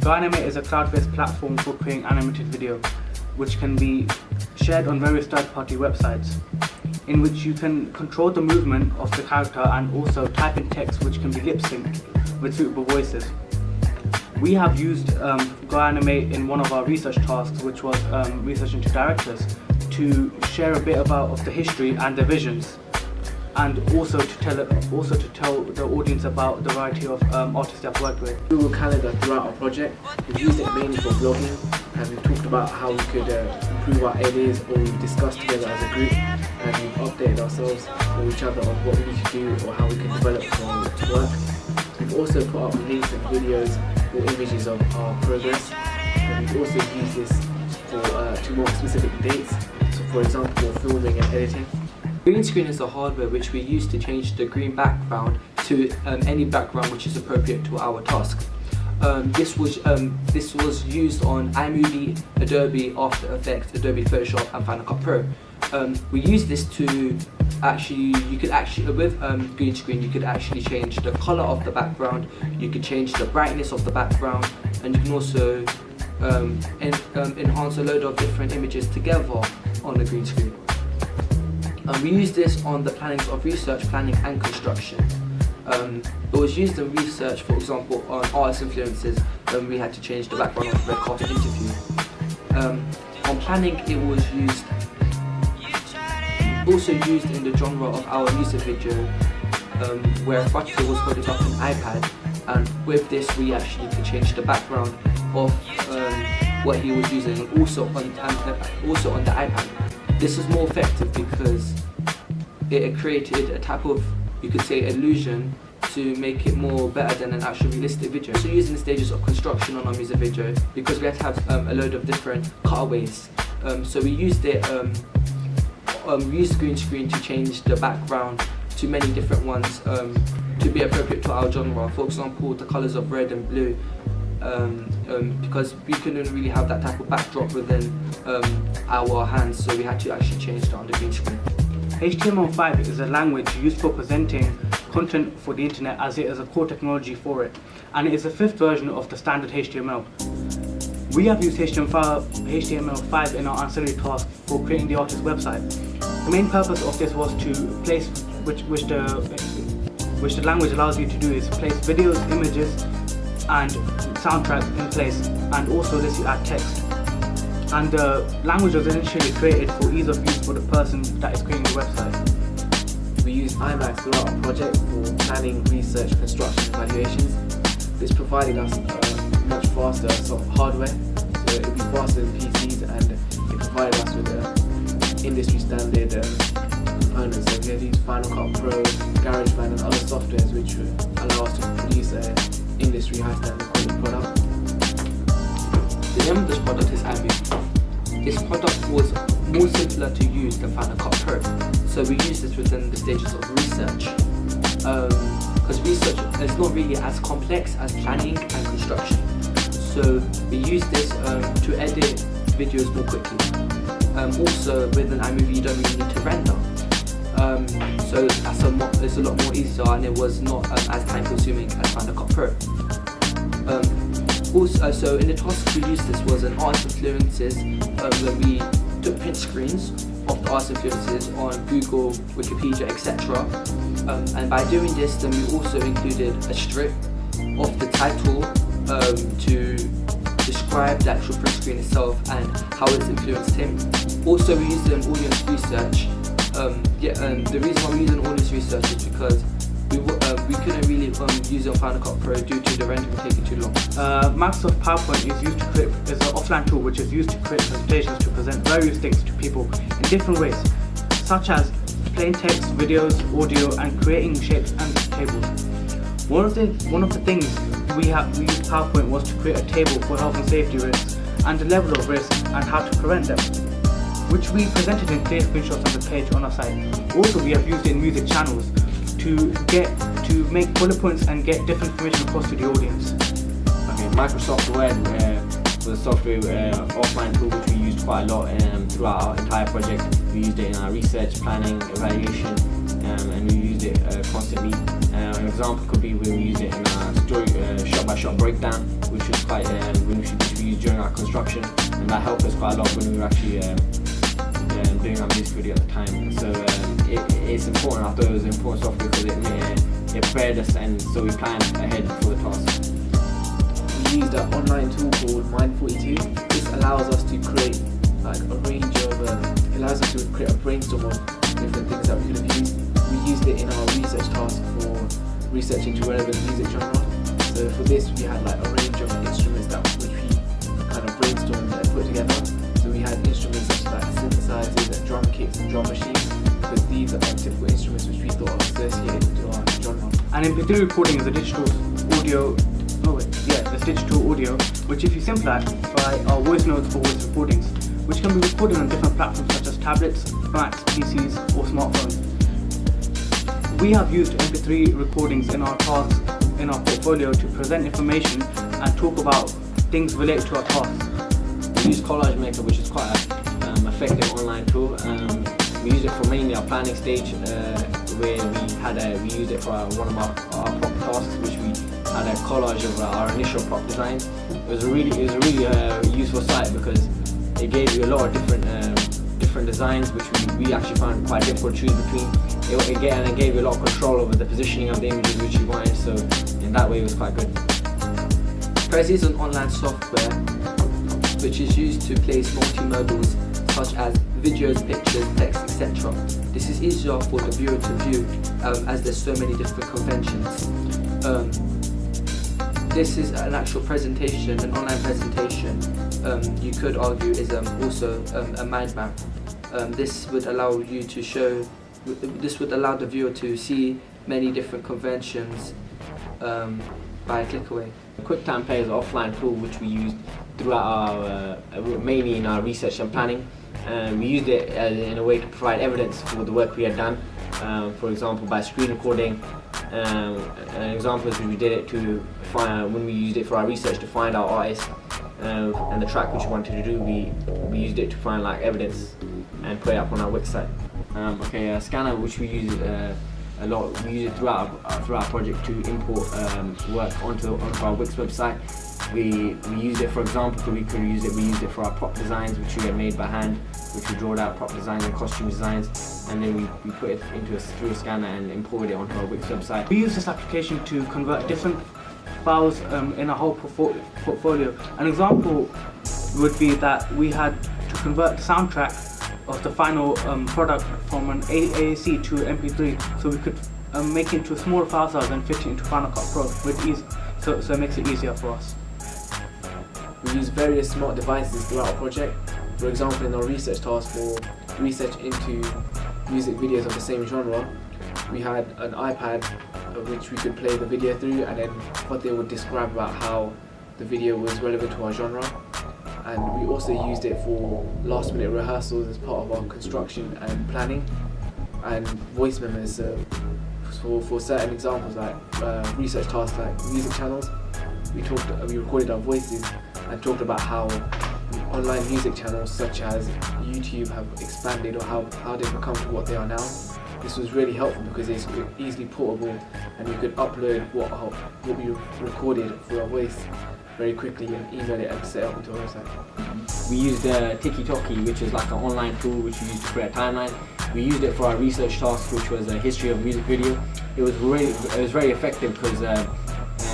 GoAnimate is a cloud-based platform for creating animated video, which can be shared on various third-party websites, in which you can control the movement of the character and also type in text which can be lip-synced with suitable voices. We have used GoAnimate in one of our research tasks, which was research into directors, to share a bit of the history and the visions, and also to tell the audience about the variety of artists I've worked with. Google Calendar throughout our project. We've used it mainly for blogging, and we've talked about how we could improve our ideas, or we've discussed together as a group, and we've updated ourselves or each other on what we need to do or how we can develop our work. We've also put up links and videos or images of our progress, and we've also used this for to more specific dates, so for example filming and editing. Green screen is the hardware which we use to change the green background to any background which is appropriate to our task. This was used on iMovie, Adobe After Effects, Adobe Photoshop and Final Cut Pro. We use this to with green screen you could actually change the color of the background, you could change the brightness of the background, and you can also enhance a load of different images together on the green screen. We use this on the plannings of research, planning and construction. It was used in research, for example, on artist influences when we had to change the background of the red carpet interview. On planning, it was also used in the genre of our music video, where a photographer was holding up an iPad, and with this we actually could change the background of what he was using, and also on the iPad. This is more effective because it created a type of, you could say, illusion to make it more better than an actual realistic video. So using the stages of construction on our music video, because we had to have a load of different cutaways. So we used green screen to change the background to many different ones to be appropriate to our genre. For example, the colours of red and blue, because we couldn't really have that type of backdrop within our hands, so we had to actually change that on the green screen. HTML5 is a language used for presenting content for the internet, as it is a core technology for it, and it is the fifth version of the standard HTML. We have used HTML5 in our ancillary task for creating the artist's website. The main purpose of this was to place, which the language allows you to do, is place videos, images and soundtracks in place, and also lets you add text. And the language was initially created for ease of use for the person that is creating the website. We use iMac throughout our project for planning, research, construction, evaluations. This provided us much faster hardware, so it would be faster than PCs, and it provided us with industry standard components. So we had used Final Cut Pro, GarageBand and other softwares which would allow us to produce an industry high standard quality product. The name of this product is iMovie. This product was more simpler to use than Final Cut Pro, so we used this within the stages of research, because research is not really as complex as planning and construction. So we use this to edit videos more quickly. Also within iMovie you don't really need to render, so it's a lot more easier, and it was not as time consuming as Final Cut Pro. So in the task we used this was an artist influences, where we took print screens of the artist influences on Google, Wikipedia, etc. And by doing this, then we also included a strip of the title to describe the actual print screen itself and how it's influenced him. Also, we used it in audience research. The reason why we used it in audience research is because we couldn't really use it on Final Cut Pro due to the rendering taking too long. Microsoft PowerPoint is an offline tool which is used to create presentations to present various things to people in different ways, such as plain text, videos, audio, and creating shapes and tables. One of the things we used PowerPoint was to create a table for health and safety risks and the level of risk and how to prevent them, which we presented in clear screenshots on the page on our site. Also, we have used it in music channels to make bullet points and get different information across to the audience. Okay, Microsoft Word was a software offline tool which we used quite a lot throughout our entire project. We used it in our research, planning, evaluation, and we used it constantly. An example could be when we used it in our story shot-by-shot breakdown, which was quite used during our construction, and that helped us quite a lot when we were actually doing our music video at the time. So it's important. I thought it was important software because it prepared us, and so we planned ahead for the task. We used an online tool called Mind42. This allows us to create like a range of, allows us to create a brainstorm of different things that we could have used. We used it in our research task for research into relevant music genre. So for this we had like a range of instruments which we kind of brainstormed and put together. So we had instruments such as like synthesizers and drum kits and drum machines, because these are typical instruments which we thought are associated to our genre. And MP3 recording is a digital audio. It's digital audio, which if you simplify are voice notes for voice recordings, which can be recorded on different platforms such as tablets, Macs, PCs, or smartphones. We have used MP3 recordings in our tasks in our portfolio to present information and talk about things related to our tasks. We use Collage Maker, which is quite an effective online tool. We use it for mainly our planning stage, where we used it for one of our prop tasks, which we had a collage of our initial prop designs. It was a really useful site because it gave you a lot of different designs, which we actually found quite difficult to choose between. It gave you a lot of control over the positioning of the images which you wanted, so in that way it was quite good. Prezi is an online software which is used to place multimodals such as videos, pictures, text, etc. This is easier for the viewer to view as there's so many different conventions. This is an actual presentation, an online presentation, you could argue is also a mind map. This would allow the viewer to see many different conventions by a click away. QuickTime Player is an offline tool which we used throughout mainly in our research and planning. We used it in a way to provide evidence for the work we had done. For example, by screen recording. An example is we did it to find, when we used it for our research to find our artist and the track which we wanted to do. We used it to find like evidence and put it up on our Wix site. A scanner which we use a lot. We use it throughout our project to import work onto our Wix website. We used it, for example, we used it for our prop designs, which we had made by hand, which we drawed out prop designs and costume designs, and then we put it through a scanner and imported it onto our Wix website. We use this application to convert different files in our whole portfolio. An example would be that we had to convert the soundtrack of the final product from an AAC to MP3, so we could make it into a smaller file size and fit it into Final Cut Pro with ease. So it makes it easier for us. We use various smart devices throughout our project. For example, in our research task for research into music videos of the same genre, we had an iPad which we could play the video through, and then what they would describe about how the video was relevant to our genre. And we also used it for last minute rehearsals as part of our construction and planning, and voice memos for certain examples like research tasks like music channels. We recorded our voices and talked about how online music channels such as YouTube have expanded, or how they've become to what they are now. This was really helpful because it's easily portable, and you could upload what we recorded through our voice very quickly and email it and set it up into our website. We used Tiki-Toki, which is like an online tool which we used to create a timeline. We used it for our research task, which was a history of music video. It was very effective because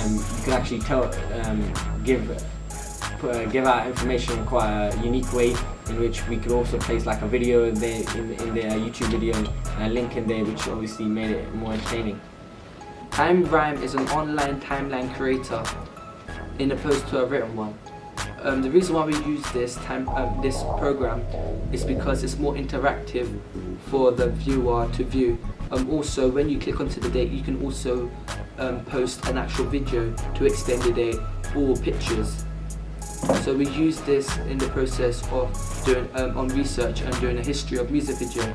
you could actually give out information in quite a unique way, in which we could also place like a video in the YouTube video and a link in there, which obviously made it more entertaining. TimeRhyme is an online timeline creator in opposed to a written one. The reason why we use this program is because it's more interactive for the viewer to view. Also, when you click onto the date, you can also post an actual video to extend the date or pictures. So we use this in the process of doing on research and doing a history of music video,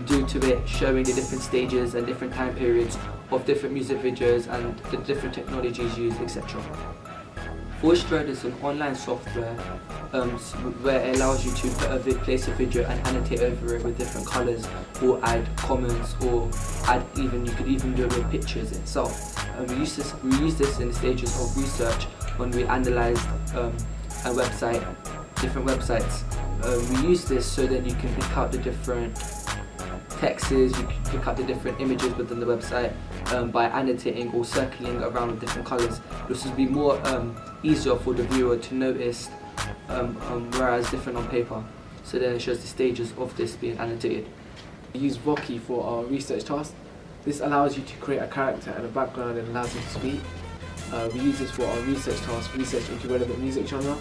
due to it showing the different stages and different time periods of different music videos and the different technologies used, etc. Voicethread is an online software where it allows you to place a video and annotate over it with different colours, or add comments, or you could even do it with pictures itself. We use this in the stages of research when we analysed and different websites. We use this so that you can pick out the different texts, you can pick out the different images within the website by annotating or circling around with different colours. This will be more easier for the viewer to notice, whereas different on paper. So then it shows the stages of this being annotated. We use Voki for our research task. This allows you to create a character and a background and allows you to speak. We use this for our research task, research into relevant music genre.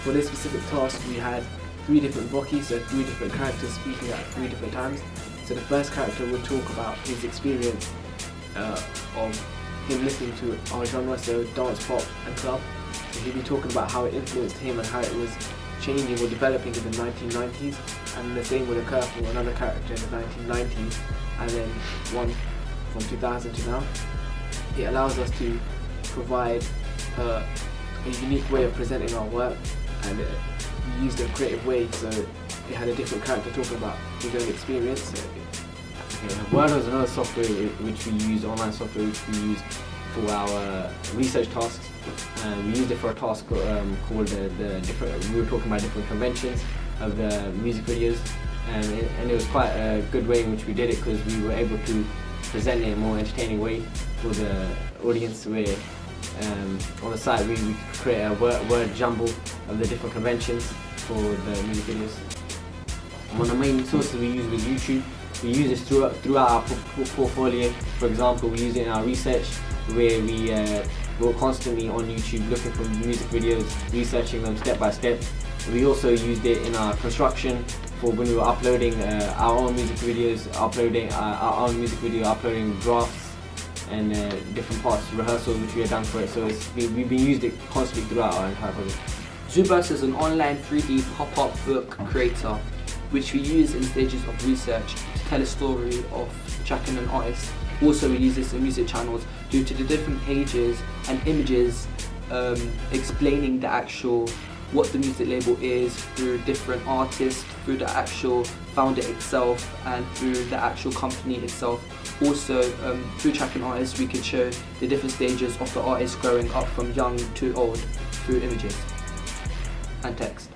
For this specific task we had 3 different Vokis, so 3 different characters speaking at 3 different times. So the first character would talk about his experience of him listening to our genre, so dance, pop and club. So he'd be talking about how it influenced him and how it was changing or developing in the 1990s, and the same would occur for another character in the 1990s and then one from 2000 to now. It allows us to provide a unique way of presenting our work, and we used a creative way, so it had a different character talking about his own experience. So Word was another software which we use, online software which we use for our research tasks. We used it for a task called the different. We were talking about different conventions of the music videos, and it was quite a good way in which we did it, because we were able to present it in a more entertaining way for the audience. Where on the site we could create a word jumble of the different conventions for the music videos. One of the main sources we use was YouTube. We use this throughout our portfolio. For example, we use it in our research, where we're constantly on YouTube looking for music videos, researching them step by step. We also used it in our construction for when we were uploading our own music videos, uploading drafts and different parts, rehearsals which we had done for it. So we've been used it constantly throughout our entire project. Zubus is an online 3D pop-up book creator, which we use in stages of research to tell a story of tracking an artist. Also, we use this in music channels due to the different pages and images explaining the actual what the music label is through different artists, through the actual founder itself, and through the actual company itself. Also, through tracking artists, we could show the different stages of the artist growing up from young to old through images and text.